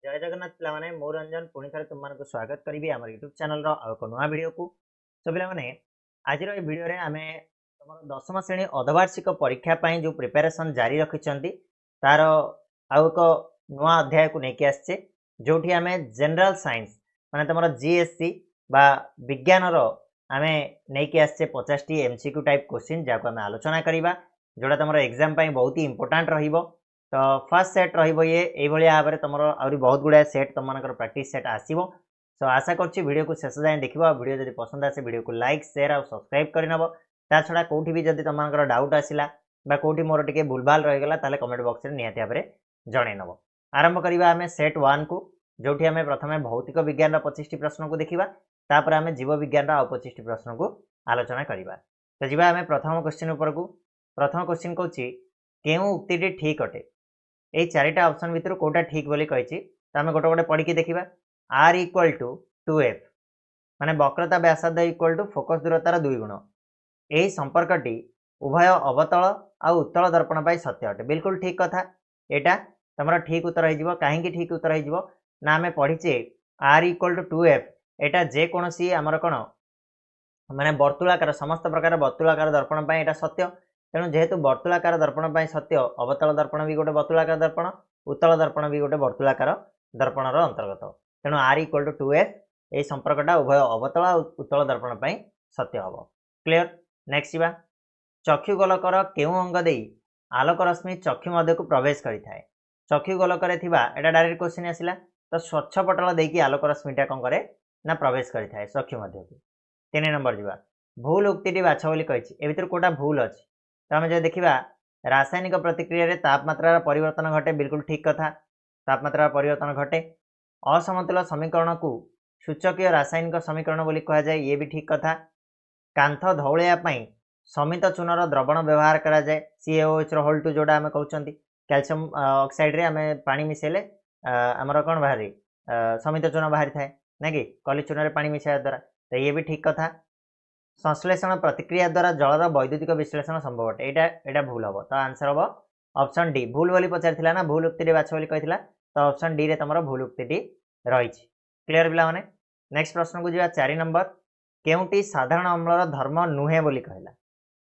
जय जगन्नाथ पे मो रंजन पुणी थे तुम मानक स्वागत करी आम यूट्यूब चैनल नुआ वीडियो को। सो पे आज भिडियो आम तुम 10वीं श्रेणी अर्धवार्षिक परीक्षा जो प्रिपेरेसन जारी रखिंट तार आउ एक नुआ अध्याय को लेकिन आसचे जो आम जनरल साइंस माने तुम जीएससी बा विज्ञान आम नहीं आसचे 50टी एमसीक्यू टाइप क्वेश्चन जहाँ आम आलोचना करवा जोड़ा तुम एग्जाम बहुत ही इंपोर्टाट रहिबो। तो फर्स्ट सेट रहिबो ये भाव में तुम आहरी बहुत गुड़ा सेट तुम मान प्रैक्टिस सेट आसो। सो आशा करुच्ची वीडियो को शेष जाए देखो वीडियो जब पसंद आसे वीडियो को लाइक शेयर और सब्सक्राइब करनब। ता छड़ा कोठी भी जब तुम डाउट आसला बा कोठी मोर टिके भूलभाल रहीगला ताले कमेंट बॉक्स रे निहाती भाव में जनइनब। आरंभ करवा आम सेट 1 को जोठी आम प्रथम भौतिक विज्ञान 25टी प्रश्न को देखा तापर आम जीव विज्ञान आउ 25टी प्रश्न को आलोचना करवा। तो जी आम प्रथम क्वेश्चन उपर को प्रथम क्वेश्चन कहूँ केउ उक्ति ठीक अटे ये चारिटा ऑप्शन भितर कोटा ठीक बोली कही आम गोटे गोटे पढ़ी देखा। आर इक्वल टू 2f माने वक्रता व्यासार्ध इक्वल टू फोकस दूरतार 2 गुण यही संपर्कटी उभय अवतल आ उत्तल दर्पण पर सत्य अटे। बिल्कुल ठीक कथा यहाँ तुम ठीक उत्तर हो कहीं ठीक उत्तर हो ना आम पढ़ीचे आर इक्वल टू 2f यहाँ जेकोसी आमर कौन माने वर्तुलाकार समस्त प्रकार वर्तुलाकार दर्पण पर यहाँ सत्य। तेणु जेहेतु वर्तुलाकार दर्पण पर सत्य अवतल दर्पण भी गोटे वर्तुलाकार दर्पण उत्तल दर्पण भी गोटे वर्तुलाकार दर्पणर अंतर्गत। तेणु आर इक्वल टू 2f यही संपर्कटा उभय अवतल उत्तल दर्पण पर सत्य हम। क्लियर। नेक्स्ट जा चक्षु गोलकर केउ अंग दे आलोक रश्मि चक्षु मध्य को प्रवेश करें चक्षु गोलकर एटा डायरेक्ट क्वेश्चन आसला। तो स्वच्छ पटल देकी आलोक रश्मिटा कौन करे ना प्रवेश करें चक्षु मध्य को। 3 नंबर जा भूल उक्ति बाछ बोली कही ए भर कोटा भूल अच्छी। तो आम जो देखा रासायनिक प्रतिक्रिया तापमात्रा परिवर्तन घटे बिल्कुल ठीक कथा तापमात्रा परिवर्तन घटे। असमतुल समीकरण को सूचकीय रासायनिक समीकरण बोली कह जाए ये भी ठीक कथा। कांथ धौलियापाई समित चूनर द्रवण व्यवहार करा जाए CaOH होल टू जोड़ा आम कहते कैल्शियम ऑक्साइड रे आम पानी मिसेले आमर कौन बाहरी समित चून बाहरी थाए ना कि कली चून में पानी मिसाइवा द्वारा। तो ये भी ठीक कथा। संश्लेषण प्रतिक्रिया द्वारा जलर वैद्युतिक विश्लेषण संभव अटे यहाँ भूल हम। तो आंसर हम ऑप्शन डी भूल बोली पचार ना भूल उक्ति बाछ बोली कही। तो ऑप्शन डी रे तुम भूल उक्ति रही। क्लियर पिला माने। नेक्स्ट प्रश्न को जा 4 नंबर केउटी साधारण अम्लर धर्म नुहे बोली कहला।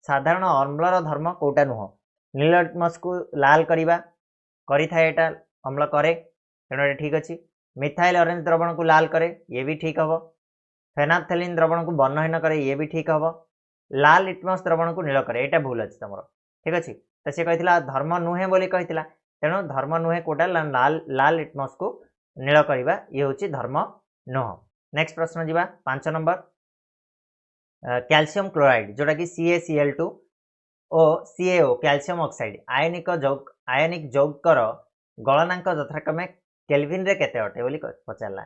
साधारण अम्लर धर्म कोटा नुह नील लिटमस को लाल करवा करें अम्ल करे तेणु ठीक अच्छे। मिथाइल ऑरेंज द्रवण को लाल करे ये भी ठीक हम। फेनाप्थेलिन द्रवण को वर्णहीन करे ये भी ठीक हम। लाल लिटमस द्रवण को नील करे यहाँ भूल अच्छे तुम ठीक अच्छे। तो सी कही धर्म नुहे बोली कही तेणु धर्म नुहे कोटा लाल लाल लिटमस को नील करवा ये हूँ धर्म नुह। नेक्स्ट प्रश्न जी 5 नंबर कैल्शियम क्लोराइड जोटा कि CaCl2 और CaO कैल्शियम ऑक्साइड आयनिक यौगिकर गलनांक यथाक्रमे केल्विन रे केते अटे बोली पचारला।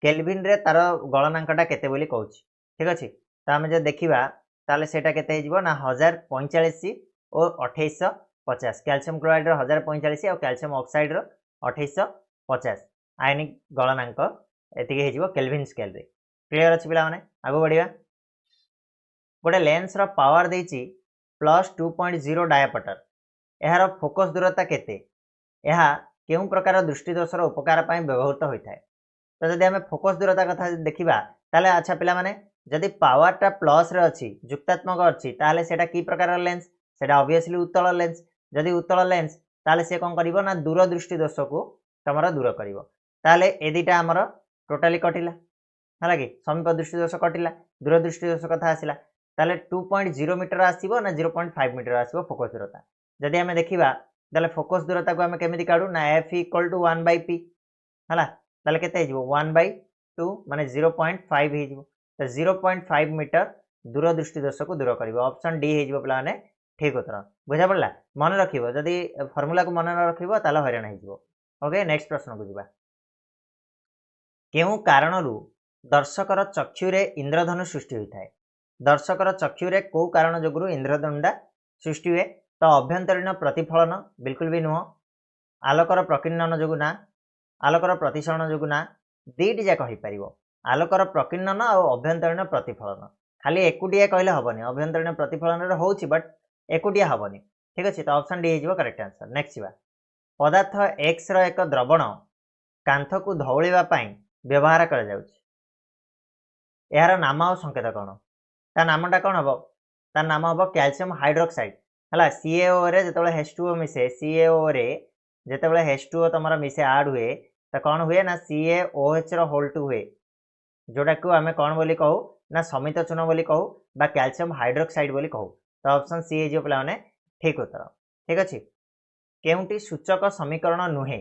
केल्विन रे तार गलनांकटा केते बोली कहूँ ठीक अच्छे। तो आम जो देखा ताले सेटा केते हो ना 1045 और 2850 कैल्शियम क्लोराइड 1045 और कैल्शियम ऑक्साइड 2850 आयनिक गलनांक एति हो केल्विन स्केल रे। क्लियर अच्छे पिला माने आगो बढ़िया। गोटे लेंस रो पावर देछि +2.0 डायापटर यार फोकस दूरता केते यह केउ प्रकार दृष्टि दोषर उपकार पाई व्यवहृत होता है। तो जदि आम फोकस दूरता कथा देखा ताले अच्छा पिला माने जदि पावरटा प्लस रे अच्छी जुक्तात्मक अच्छी ताले सेटा की प्रकार लेंस सेटा ऑब्वियसली उत्तल लेंस। जदि उत्तल लेंस ताले से कौन करिवो ना दूरदृष्टि दोष को तुम दूर करिवो। ताले ए दुटा आमर टोटाली कटिला है कि समीप दृष्टि दोष कटिला दूरदृष्टि दोष कथा आसला। ताले 2.0 मीटर आसो ना 0.5 मीटर आसो फोकस दूरता। जदि आम देखा ताले फोकस दूरता को आम केमी काढ़ू ना F इक्वल टू 1/p है ताले केते हो 1/2 माने 0.5 हो। तो 0.5 मीटर दूरदृष्टि दोष को दूर कर ऑप्शन डी हो पे ठीक उत्तर बुझा पड़ा। मन रख जदि फर्मूला को मन न रख हैरान हो। ओके नेक्स्ट प्रश्न को जी केउ कारणरू दर्शकर चक्षुरे इंद्रधनु सृष्टि होता है। दर्शकर चक्षुरे कौ कारण जोगुरु इंद्रधनुटा सृष्टि हुए। तो अभ्यंतरीण प्रतिफलन बिल्कुल भी नुह आलोकर प्रकीर्णन जोगु ना आलोकर प्रतिसरण जोगु ना दुईटी जाक हो पार आलोकर प्रकीर्णन और अभ्यंतरीण प्रतिफलन खाली एकुटिया कहले हेनी अभ्यंतरीण प्रतिफलन होची बट एकुटिया हेनी ठीक अच्छे। तो ऑप्शन डी हो करेक्ट आंसर। नेक्स्ट पदार्थ एक्स रो एक द्रवण कांथ को धौलिबा पाई व्यवहार करा जाउछि यार नाम आ संकेत कौन ता नामटा कौन हम तार नाम हम कैल्शियम हाइड्रोक्साइड है CaO रे जिते H2O मिसे CaO रे जिते H2O तुम मिसे आड हुए तो कौन हुए ना CaOH होल 2 हुए जोटा को आम कौन बोली कहू ना समित चून बोली कहू बा कैल्शियम हाइड्रोक्साइड बोली कहू तो ऑप्शन सी है पे मैंने ठीक उत्तर ठीक अच्छे केउंटी सूचक समीकरण नुहे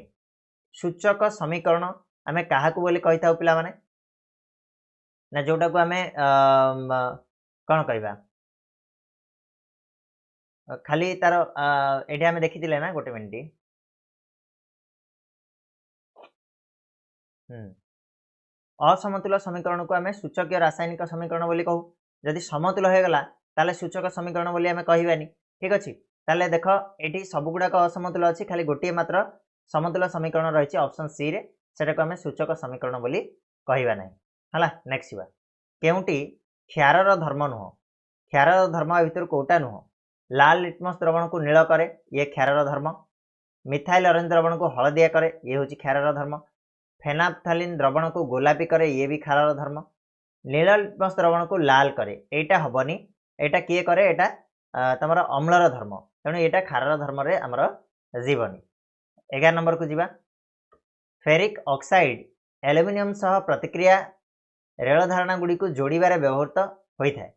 सूचक समीकरण आम क्या बोली कही था पिला माने ना जोटा को आम कौन कहवा खाली तार ये आम देखी ना गोटे मिनिट असमतुल समीकरण को आम सूचक रासायनिक समीकरण बोली कहू जदि समतुल हो गला ताले सूचक समीकरण बोली आम कहबानी ठीक अच्छे ताले देख ये सबुगुड़ाक असमतुल अच्छी खाली गोटे मात्र समतुल समीकरण रही ऑप्शन सी रे सेटा को आम सूचक समीकरण बोली कहबा नहीं है नेक्स्ट बा केउंटी क्षारर धर्म नुह क्षारर धर्म भितर कोटा नुह लाल लिटमस द्रवण को नील करे ये क्षारर धर्म मिथाइल ऑरेंज द्रवण को हलदिया करे ये हूँ क्षारर धर्म फेनाफ्थालिन द्रवण को गोलापी करे ये भी क्षारर धर्म नील लिटमस द्रवण को लाल करे एटा हबनी एटा किए करे एटा तमर अम्लर धर्म तेणु एटा क्षारर धर्म रे आमर जीवनी 11 नंबर को जीवा फेरिक ऑक्साइड एल्युमिनियम सह प्रतिक्रिया रेल धारणा गुड़ी को जोड़बार व्यवहृत होता है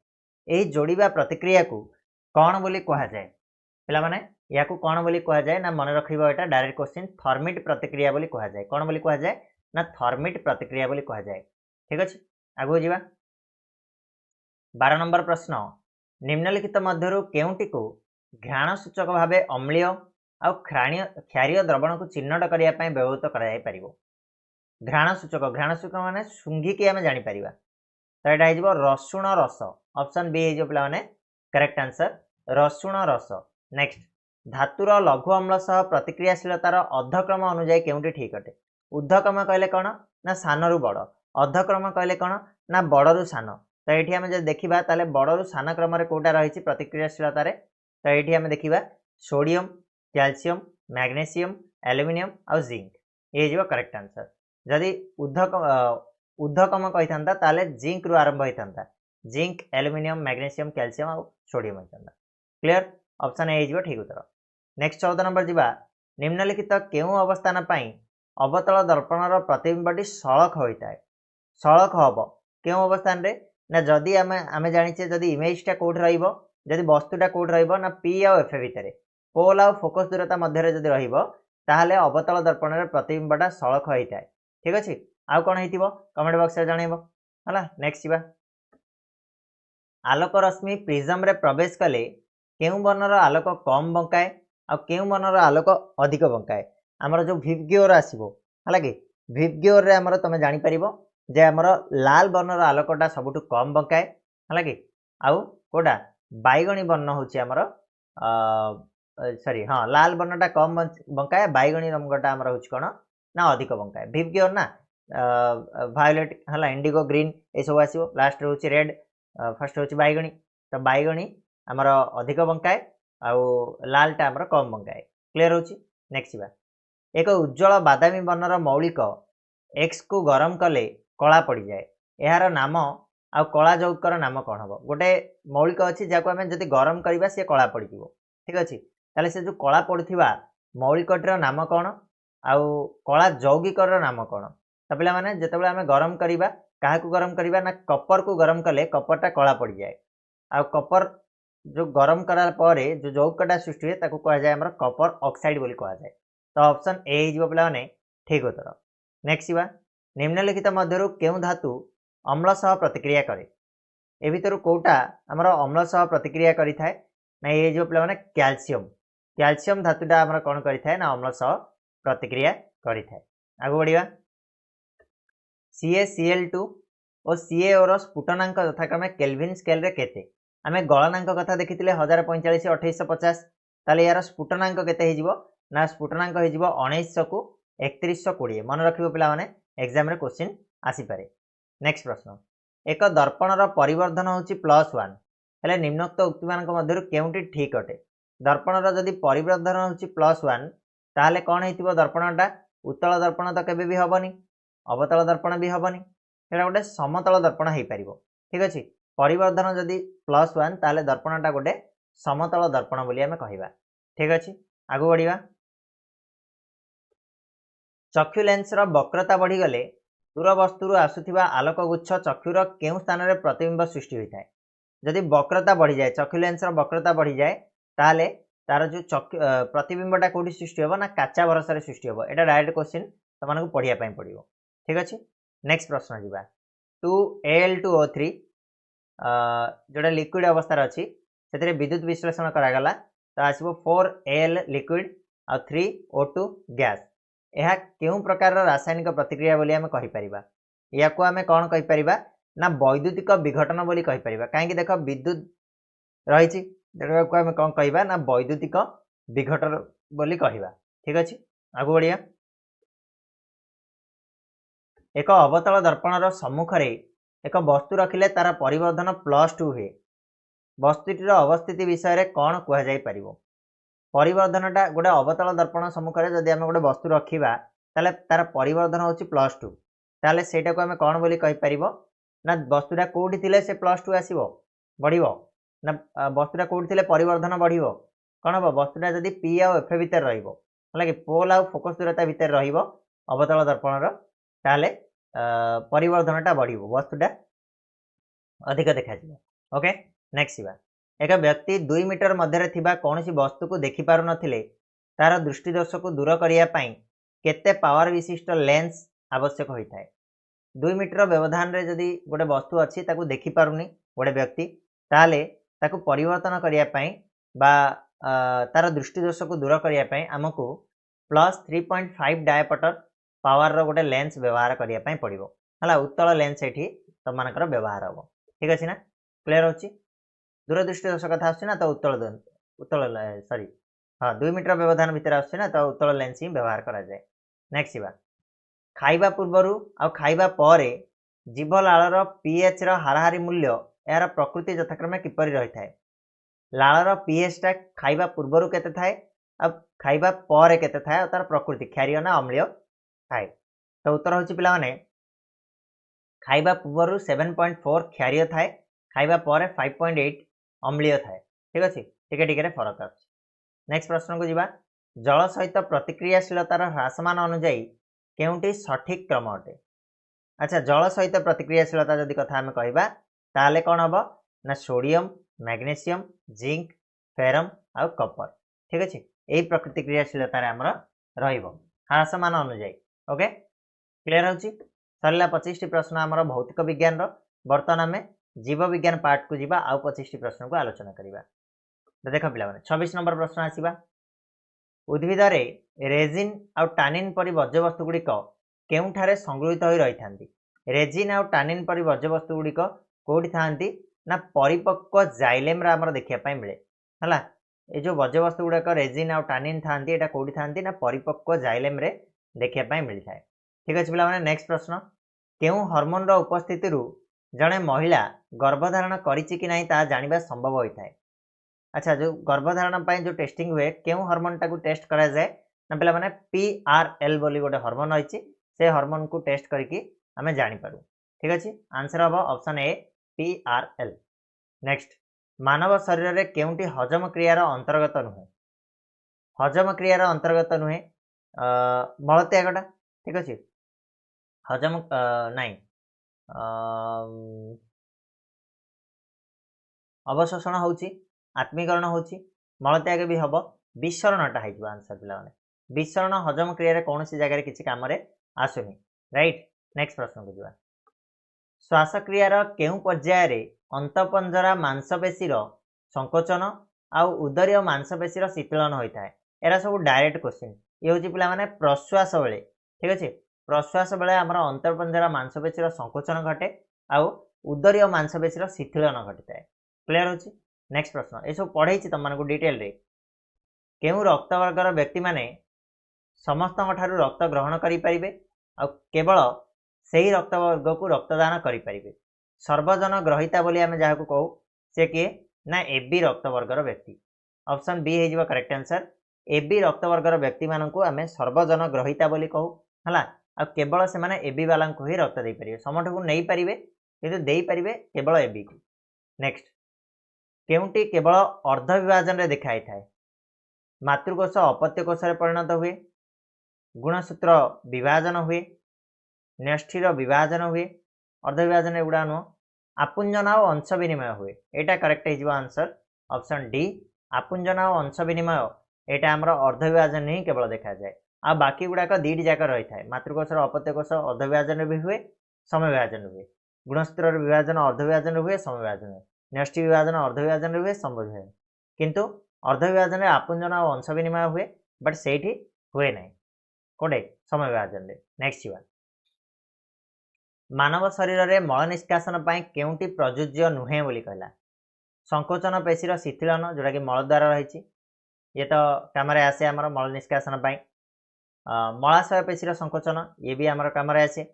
यही जोड़वा प्रतिक्रिया को कौन बोली कह जाए पिला माने या कौन बोली कह जाए ना मन रखिबो एटा डायरेक्ट क्वेश्चन थर्मिट प्रतिक्रिया बोली कह जाए कौन बोली कह जाए ना थर्मिट प्रतिक्रिया बोली कह जाए ठीक अच्छे आगु जीवा 12 नंबर प्रश्न निम्नलिखित मध्यरु केउंटी को घ्राण सूचक भावे अम्लीय आ क्षारीय द्रवण को चिन्हट करने व्यवहृत कर घ्राण सूचक माने शुंघिकी आम जापर तो यहाँ रसुण रस ऑप्शन बी हो पे मैंने करेक्ट आंसर रसुण रस नेक्स्ट धातुर लघु अम्ल सह प्रतिक्रियाशीलतार अधक्रम अनुजाई केउंटी ठीक अटे ऊर्ध्वक्रम कहले कौन ना सानू बड़ अधक्रम कहले कौन ना बड़रू सान तो ये आम जब देखा ताले बड़रू सान क्रम कौटा रही प्रतिक्रियाशीलतार तो ये आम देखा सोडियम कैल्शियम मैग्नेशियम एल्युमिनियम और जिंक ये जो करेक्ट आंसर जदि ऊर्ध्वक्रम कही था ताले जिंक रु आरंभ होता जिंक एल्युमिनियम मैग्नेशियम कैल्शियम और सोडियम होता क्लियर ऑप्शन ए ठीक उत्तर नेक्स्ट 14 नंबर जीवा निम्नलिखित केउ अवस्थान पाई अवतल दर्पणर प्रतिबिंबटी सड़क होता है सड़क हम क्यों अवस्थान रे ना जदि आम जाचे जदि इमेजटा कौट रही वस्तुटा कौट रहा पी आउ एफ भितर पोल आउ फोकस दूरता मध्य जदि रहा अवतल दर्पण प्रतिबिंबटा सड़क होता है ठीक अच्छे आउ कौन हो कमेंट बॉक्स में जनइब है नेक्स्ट जीवा आलोक रश्मि प्रिज्म रे प्रवेश कले केउ वर्णर आलोक कम बंकाए आ केउ वर्णर आलोक अधिक बंकाए आमर जो विवग्योर आसो है कि विवग्योर रे आमर तुम जापर जे आमर लाल वर्णर आलोकटा सबुठ कम बंकाए है कि आउ कोटा बैगणी वर्ण हूँ आमर सॉरी हाँ लाल वर्णटा कम बंकाए बैगणी रंगटा आमर हूँ कौन ना अधिक बंकाए विवग्योर ना वायोलेट है इंडिगो ग्रीन ये सब आसो लास्ट हूँ रेड फर्स्ट हूँ बैगणी तो बैगणी आमर अधिक बंकाए आउ लालटा आमर कम बंकाए क्लियर हो नेक्स्ट बा एक उज्जवल बादामी वर्णर मौलिक एक्स को गरम कले कला पड़ जाए यार नाम आ कला यौगिकर नाम कौन हम गोटे मौलिक अच्छी जहाँ आम जब गरम करवा सी कला पड़ ठीक अच्छे ताले से जो कला पड़ुवा मौलिकटर नाम कौन आउ कला यौगिकर नाम कौन तो पे मैंने जिते आम गरम करवा क्या गरम करवा ना कपर को गरम कले कपरटा कला पड़ जाए आ कपर जो गरम करा पर जो यौगिकटा सृष्टि हुए ताको कह जाए आमर कपर ऑक्साइड बोली कह जाए तो ऑप्शन ए हो पे मैंने ठीक उत्तर नेक्स्ट बा निम्नलिखित मध्यरु केउ धातु अम्ल सह प्रतिक्रिया करे ए भितर कोटा आमर अम्ल सह प्रतिक्रिया करि थाए ना ये जो पे मैंने कैल्शियम धातुटा आमर कौन करि थाए ना अम्ल सह प्रतिक्रिया करि थाए आगु बढ़िया CaCl2 और CaO रो स्फुटनांक यथाक्रमे केल्विन स्केल रे केते आमे गलनांक कथा देखिथिले 1045 2850 ताले यार स्फुटनांक केते हिजिवो ना स्फुटनांक हिजिवो 1900 को 3120 मन रखिबो पिला माने एग्जाम रे क्वेश्चन आसी पारे नेक्स्ट प्रश्न एक दर्पणर परिवर्धन होची +1 हेले निम्नोक्त उक्ति मानक मध्यरु केउंटी ठीक अटे दर्पणर जदि परिवर्धन होची +1 ताले कोन हेतिबो दर्पणटा उत्तल दर्पण तो केबे भी हबनी, अवतल दर्पण भी हबनी, एटा गोटे समतल दर्पण हो पारिबो। ठीक अछि, परिवर्धन जदि +1 ताले दर्पणटा गोटे समतल दर्पण बोली आमे कहिबा। ठीक अछि, आगु बढ़िबा। चक्षु लेंस रो वक्रता बढ़ी गले दूर वस्तु आसुथिबा आलोक गुच्छ चक्षुर केउ स्थान रे प्रतिबिंब सृष्टि होइथाय। जदि वक्रता बढ़ी जाए, चक्षु लेंस रो वक्रता बढ़ी जाए, ताले तार जो प्रतिबिंबटा कोठी सृष्टि होबो ना काचा भरसा रे सृष्टि होबो। एटा डायरेक्ट क्वेश्चन तमानकु पढिया पई पडिबो। ठीक अछि, नेक्स्ट प्रश्न जिबा। 2Al2O3 जोटा लिक्विड अवस्था अछि सेतरे विद्युत विश्लेषण करा गला तो आसीबो 4Al लिक्विड आ 3O2 गैस। यह केउं प्रकार रासायनिक प्रतिक्रिया बोली आमे कहि परिबा। याकू आमे कोन कहि परिबा ना वैद्युतिक विघटन बोली कहि परिबा। काहेकि देखो विद्युत रहिछि, याकू आमे कोन कहिबा ना वैद्युतिक विघटन बोली कहिबा। ठीक अछि, आगु बढ़िया। एक अवतल दर्पण रो सम्मुख रे एक वस्तु रखिले तार परिवर्धन +2 हुए। वस्तुटीर अवस्थिति विषय रे कोन कुहा जाय परिबो। परिवर्धनटा गोटे अवतल दर्पण सम्मुख रे जदि आमे गोटे वस्तु रखिबा ताले तार परिवर्धन होछि +2, ताले सेटा को आमे कोन बोली कहि परिबो ना वस्तुटा कोठी थिले से +2 आसीबो बढ़िबो ना वस्तुटा कोठी थिले परिवर्धन बढ़िबो। कोन हो वस्तुटा जदि P आ F भीतर रहिबो, हला कि पोल आ फोकस दूरता भीतर रहिबो अवतल दर्पण रो, ताले परिवर्धनटा बढ़िबो, वस्तुटा अधिक देखा जिवो। ओके, नेक्स्ट बा। एक व्यक्ति 2 मीटर मध्य रे थिबा कोनोसी वस्तु को देखि पारु नथिले तार दृष्टि दोष को दूर करिया पई केते पावर विशिष्ट लेंस आवश्यक होइथाय। 2 मीटर व्यवधान रे जदि गोटे वस्तु अछि ताकू देखि पारुनी गोटे व्यक्ति, ताले ताकू परिवर्तन करिया पई बा तार दृष्टि दोष को दूर करिया पई हमकु +3.5 डायपटर पावर रो गोटे लेंस व्यवहार करिया पई पड़िबो। हला उत्तल लेंस एठी तमानकर व्यवहार हबो। ठीक अछि ना, क्लियर होछि। दूरदृष्टि दोष कथा आछि ना तो उत्तल सॉरी हाँ 2 मीटर व्यवधान भीतर आछि ना तो उत्तल लेंस ही व्यवहार करा जाय। नेक्स्ट बा। खाइबा पूर्वरु आ खाइबा परे जीव लाळर पीएच रो हाराहारी मूल्य यार प्रकृति यथाक्रमे किपरि रहि थाए। लाळर पीएच टा खाइबा पूर्वरु केते थाए अब खाइबा परे केते थाए तार प्रकृति क्षारीय ना अम्लीय थाए। तो उत्तर होछि पिला माने खाइबा पूर्वरु 7.4 क्षारीय थाए, खाइबा परे 5.8 अम्लीय थाए। ठीक अछि, टिके टिके रे फरक अछि। नेक्स्ट प्रश्न को जिबा। जल सहित प्रतिक्रियाशीलतार ह्रासमान अनुसार केउंटी सठिक क्रम अटे। अच्छा, जल सहित प्रतिक्रियाशीलता जदि कथा आमे कहिबा ताले कोन हबो ना सोडियम, मैग्नीशियम, जिंक, फेरम आ कपर। ठीक अछि, एई प्रतिक्रियाशीलता रे हमर रहिबो ह्रासमान अनुसार। ओके, क्लियर होछि। सरला 25 टी प्रश्न हमर भौतिक विज्ञान रो। वर्तमान आमे जीव विज्ञान पार्ट को जिबा आ 25 टी प्रश्न को आलोचना करिबा। तो देखो पिला माने 26 नंबर प्रश्न आसीबा। उद्भिद रे रेजिन आ टानिन परि वर्ज्य वस्तु गुडी को केउठारे संग्रहित होई रहि थांती। रेजिन आ टानिन परि वर्ज्य वस्तु गुडी को कोठी थांती ना परिपक्व जाइलेम रा हमर देखिया पई मिले। हला ए जो वर्ज्य वस्तु गुडा को रेजिन आ टानिन थांती एटा कोठी थांती ना परिपक्व जाइलेम रे देखिया पई मिल थाए। ठीक अछि पिला माने नेक्स्ट प्रश्न। केउ हार्मोन रो उपस्थिति रु जणे महिला गर्भधारण करिछि कि नाही ता जानिबा संभव होई थाए। अच्छा, जो गर्भधारण पाई जो टेस्टिंग हुए केउ हार्मोन टाकू टेस्ट करा जाए ना पिला माने PRL बोली गोटे हार्मोन अछि, से हार्मोन को टेस्ट करके हमें जानि पारू। ठीक अछि, आंसर हबो ऑप्शन ए PRL। नेक्स्ट, मानव शरीर रे केउंटी हजम क्रिया रो अंतर्गत नुहे। हजम क्रिया रो अंतर्गत नुहे मलत्यागटा। ठीक अछि, हजम नाही अवशोषण होउची, आत्मीकरण होउची, मलत्याग भी हबो, विसरणटा हेइबो आंसर पिला माने। विसरण हजम क्रिया रे कोनोसी जगह रे किछि काम रे आसुनी। राइट, नेक्स्ट प्रश्न को जिबा। श्वास क्रिया रो केउ पर्याय रे अंतपंजरा मांसपेशी रो संकोचन आ उदरीय मांसपेशी रो शीतलन होई थाए। एरा सब डायरेक्ट क्वेश्चन। ये होची पिला माने प्रश्वास बेले। ठीक अछि, प्रश्वास बेले हमर अंतरपंजरा मांसपेशी रो संकोचन घटे आ उदरीय मांसपेशी रो शीतलन घटिताए। क्लियर होची। नेक्स्ट प्रश्न। ए सब पढाई छि तमन को डिटेल रे। केउ रक्त वर्गर व्यक्ति माने समस्त ठारू रक्त ग्रहण करि परिबे आ केवल सेही रक्त वर्ग को रक्तदान करि परिबे। सर्वजन ग्रहिता बोली आमे जाहा को कहू से के ना एबी रक्त वर्गर व्यक्ति। ऑप्शन बी हे जिवो करेक्ट आंसर। एबी रक्तवर्गर व्यक्ति मानक आम सर्वजन ग्रहिता बोली कहू है आ केवल से एबी वाला ही रक्त दे पारे समठ को नहीं पारे किंतु दे पारे केवल एबी को। नेक्स्ट केउंटी केवल अर्ध विभाजन रे देखाई थाए मातृकोश अपत्य कोश परिणत हुए गुणसूत्र विभाजन हुए न्यष्ठिर विभाजन हुए अर्ध विभाजन एगुड़ा नुह आपुंजन और अंश विनिमय हुए यहाँ करेक्ट हो आंसर ऑप्शन डी आपुंजन और अंश विनिमय यहाँ आमर अर्ध विभाजन ही केवल देखा जाए आ बाकी गुड़ाक दुईटी जाक रही है मातृकोश अपत्य कोश अर्ध विभाजन भी हुए समय विभाजन हुए गुणसूत्र विभाजन अर्ध विभाजन हुए समय विभाजन हुए न्यष्टि विभाजन अर्ध विभाजन हुए समय विभाजन किंतु अर्ध विभाजन आपुंजन और अंश विनिमय हुए बट से हुए ना कोटे समय विभाजन। नेक्स्ट जीवा मानव शरीर में मल निष्कासन केउंटी प्रযোज्य नुहे बोली कहला संकोचन पेशीर शिथिलन जोटा कि मल द्वारा रही ये तो काम आसे आमर मल निष्कासन मलाशय पेशीर संकोचन ये भी आमर काम आसे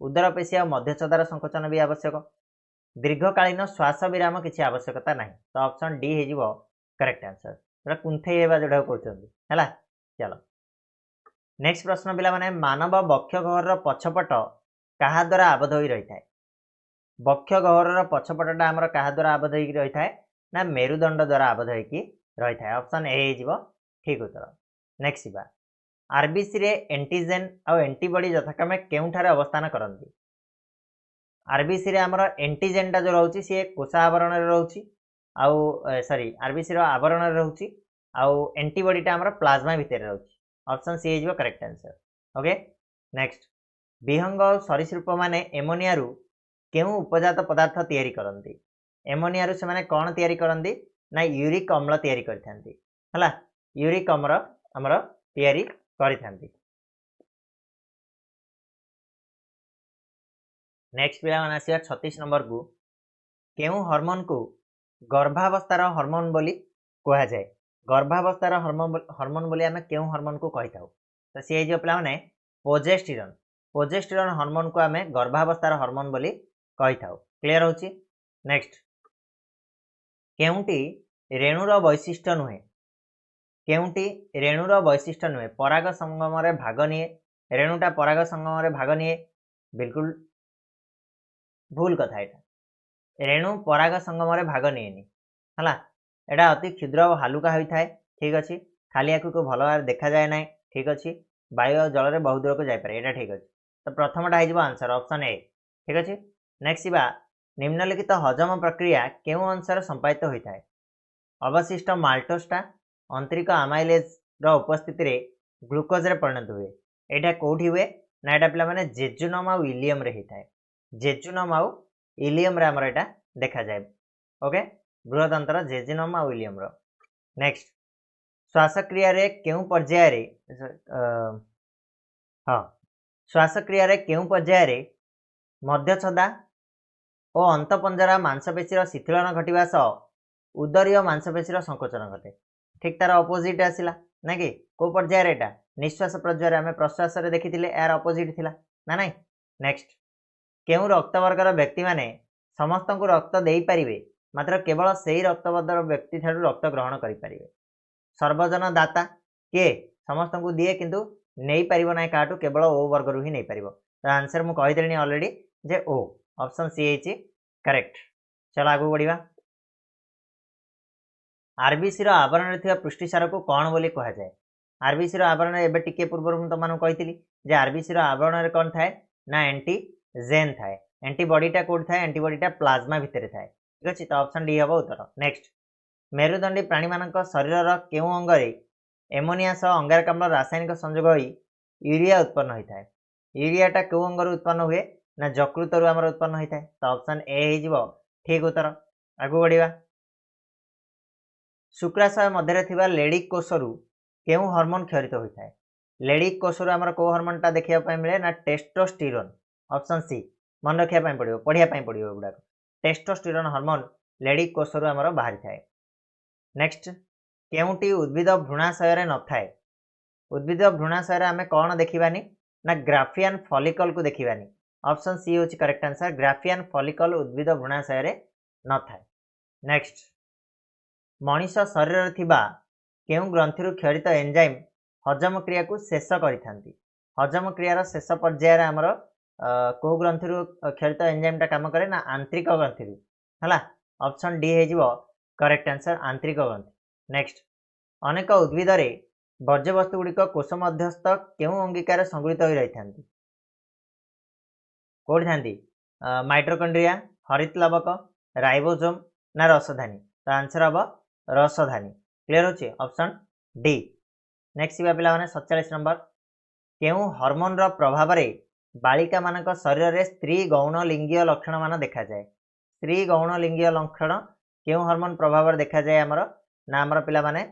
उदर पेशी और मध्यछदार संकोचन भी आवश्यक दीर्घकालीन श्वास विराम किसी आवश्यकता ना तो ऑप्शन डी हो करेक्ट आंसर जोटा कुंथई होगा जोटा कहते चलो नेक्स्ट प्रश्न पिला माने मानव बक्ष गहर पछपट क्या द्वारा आबद्ध हो रही है बक्ष गहर पछपटा आमर क्या द्वारा आबद्ध हो रही है ना मेरुदंड द्वारा आबद्ध हो रही है ऑप्शन ए हो ठीक उत्तर। नेक्स्ट बा आरबीसी रे एंटीजेन और एंटीबॉडी यथाक्रमे केउठारे अवस्थान करती आरबीसी रे आमर एंटीजेनटा जो रोचे सी कोषावरण रोचे आउ सॉरी आरबीसी रो आवरण रोचे आउ एंटीबॉडीटा आमर प्लाज्मा भितर रोचे ऑप्शन सी हो करेक्ट आंसर। ओके नेक्स्ट विहंग और सरीसृप माने एमोनिया रु केउ उपजात पदार्थ तैयारी करती एमोनिया रु से माने कौन तैयारी करती ना यूरिक अम्ल तैयारी करथांती हला यूरिक अम्ल आमर तैयारी करथांती। नेक्स्ट पिला माने आसिया 36 नंबर को केउ हार्मोन को गर्भावस्थार हार्मोन बोली कहा जाए गर्भावस्थार हार्मोन बोली आमे केउ हार्मोन को कहि थाउ तो सी जो पिला माने प्रोजेस्टेरॉन हार्मोन को आमे गर्भावस्थार हार्मोन बोली कहि थाउ क्लियर होची। नेक्स्ट केउंटी रेणुर वैशिष्ट्य नुहे केउंटी रेणुर वैशिष्ट्य नुहे पराग संगम रे भाग निए रेणुटा पराग संगम रे भाग निए बिल्कुल भूल कथा यहाँ रेणु पराग संगम रे भाग निएनी है एटा अति क्षुद्र और हालुका होता है ठीक अच्छे खाली आँख को भल भाव देखा जाए ना ठीक अच्छे वायु और जल में बहुत दूर को जापे यहाँ ठीक अच्छे तो प्रथमटा हो आंसर ऑप्शन ए ठीक अच्छे। नेक्स्ट बा निम्नलिखित हजम प्रक्रिया केउं अंशर संपादित होता है अवशिष्ट माल्टोसटा आंतरिक आमाइलेज उपस्थिति रे ग्लूकोज रे परिणत हुए यहाँ कौटी हुए ना यहाँ पिला माने जेजुनम आउ इलियम रे होता है जेजुनम आउ इलियम रे आमर एटा देखा जाए। ओके बृहदंतर जेजुनम आउ इलियम रो। नेक्स्ट श्वासक्रिया रे केउं पर्याय रे हाँ श्वासक्रिया रे केउं पर्याय रे मध्यछदा और अंतपंजरा मांसपेशीर शिथिलन घटवा सह उदरीय मांसपेशीर संकोचन घटे ठीक तार अपोजिट आसला ना कि को पर्याय रे एटा निश्वास पर्याय आम प्रश्वास रे देखी यार अपोजिट थिला ना नहीं। नेक्स्ट केउं रक्तवर्गर व्यक्ति माने समस्त को रक्त दे पारिबे मात्र केवल सही रक्तवर्गर व्यक्ति ठारू रक्त ग्रहण करें सर्वजन दाता किए समस्त को दिए किंतु नहीं पारिबो ना काटू केवल ओ वर्ग रु ही नहीं पारिबो तो आंसर मु कहि देनी ऑलरेडी जे ओ ऑप्शन सी है करेक्ट। चलो आगु बढ़िया आरबीसी आवरण रे पृष्ठसार को कौन बोली कहा जाए आरबीसी आवरण एबे टिके पूर्व मुझे तुम कही जे आरबीसी आवरण कौन थाए ना एंटीजेन थाए एंटीबॉडीटा कौट थाए एंटीबॉडीटा प्लाज्मा भितर थाए ठीक अच्छे तो ऑप्शन डी हम उत्तर। नेक्स्ट मेरुदंडी प्राणी मान शरीर केउं अंगरे एमोनिया सह अंगारकाम्ल रासायनिक संयोग हो यूरिया उत्पन्न होता है यूरियाटा केउं अंगर उत्पन्न हुए ना यकृत रु आमर उत्पन्न होता है तो ऑप्शन ए हो ठीक उत्तर। आगु बढ़िया शुक्राशय मध्य थिबा लेडिक कोषरु केउं हार्मोन क्षरित होता है लेडिक कोषरु आमर को हार्मोनटा देखा मिले ना टेस्टोस्टेरोन ऑप्शन सी मन रखा पड़ो पढ़िया पड़ो गुड़ाक टेस्टोस्टेरोन हार्मोन लेडिक कोषरु आमर बाहरी थाए। नेक्स्ट केउंटी उद्भिद भ्रूणाशय रे न थाए उद्भिद भ्रूणाशय आम कौन देखिबानी ना ग्राफियन फॉलिकल को देखिबानी ऑप्शन सी होची करेक्ट आंसर ग्राफियन फॉलिकल उद्भिद भ्रूणाशय रे न थाए। नेक्स्ट मनीष शरीर थिबा केउ ग्रंथि क्षरित एंजाइम हजम क्रिया को शेष करिथांती हजम क्रियार शेष पर्यायर आमर को ग्रंथि क्षरित एंजाइमटा काम करे ना आंतरिक ग्रंथि है ऑप्शन डी हो करेक्ट आंसर आंतरिक ग्रंथि। नेक्स्ट अनेक उद्भिद वर्ज्यवस्तु गुड़िक कोष मध्यस्थ केउ अंगिकार संगृहित हो रही कौटी था माइट्रोकंड्रिया हरित लवक राइबोसोम ना रसधानी तो आंसर हम रसधानी क्लियर होची ऑप्शन डी। नेक्स्ट पे 47 नंबर केउ हार्मोन रो प्रभाव रे बालिका मानक शरीर रे स्त्री गौण लिंगीय लक्षण मान देखा जाए स्त्री गौण लिंगीय लक्षण केउ हार्मोन प्रभाव रे देखा जाए आमर ना आमर पिला माने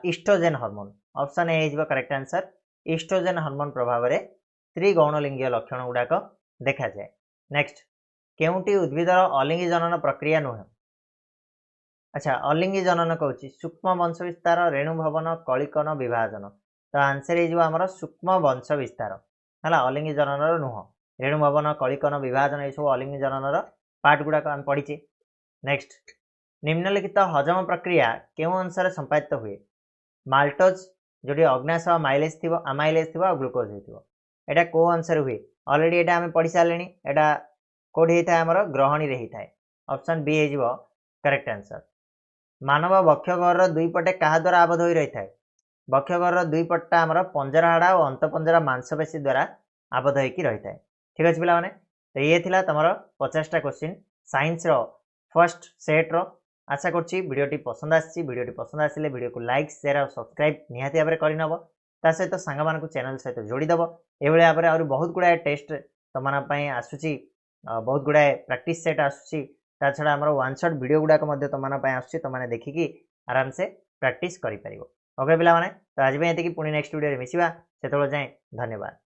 oestrogen hormone option A is correct answer oestrogen hormone प्रभाव रे स्त्री गौण लिंगीय लक्षण गुड़ाक देखा जाए। नेक्स्ट केउटी उद्भिदर अलिंगी जनन प्रक्रिया नुह अच्छा अलिंगी जनन कहूँ सूक्ष्म वंश विस्तार रेणु भवन कलिकन विभाजन तो आंसर होमर सूक्ष्म वंश विस्तार है अलिंगी जनन नुह रेणु भवन कलिकन विभाजन ये सब अलिंगी जनन पार्ट गुड़ाक आम पढ़ीचे। नेक्स्ट निम्नलिखित हजम प्रक्रिया केउ अनुसार संपादित हुए माल्टोज जोटी अग्नाश माइलेज थी आमाइलेज थी ग्लूकोज हो एटा को अनुसार हुए ऑलरेडी एटा आम पढ़ी सारे एटा कौटी होता है आमर ग्रहणी रे होता है ऑप्शन बी हो करेक्ट आंसर। मानव बक्षगर दुई पटे क्या द्वारा आबद्ध हो रही है बक्षगर दुई पट्टा आमर पंजरा हाड़ा और अंतपंजरा मांसपेशी द्वारा आबद्ध होकर रही है ठीक अच्छे पे तो ये थी तुम 50टा क्वेश्चन साइंस फर्स्ट सेट रो आशा करुँची भिडियोटी पसंद आसीटी पसंद आसिले भिडियो को लाइक शेयर और सब्सक्राइब निहाती भाव में करनब ता सहित सांग चैनल सहित जोड़ीदेव ये भाव में बहुत गुड़ाए टेस्ट तुम आसूची बहुत गुड़ाए प्रैक्टिस सेट आसूची ता छड़ा आमर वन शॉट वीडियो गुड़ाक तुम तुमने देखिकी आराम से प्रैक्टिस करें। ओके पिला तो आज ये पुणी नेक्स्ट वीडियो मिसिबा से जाए धन्यवाद।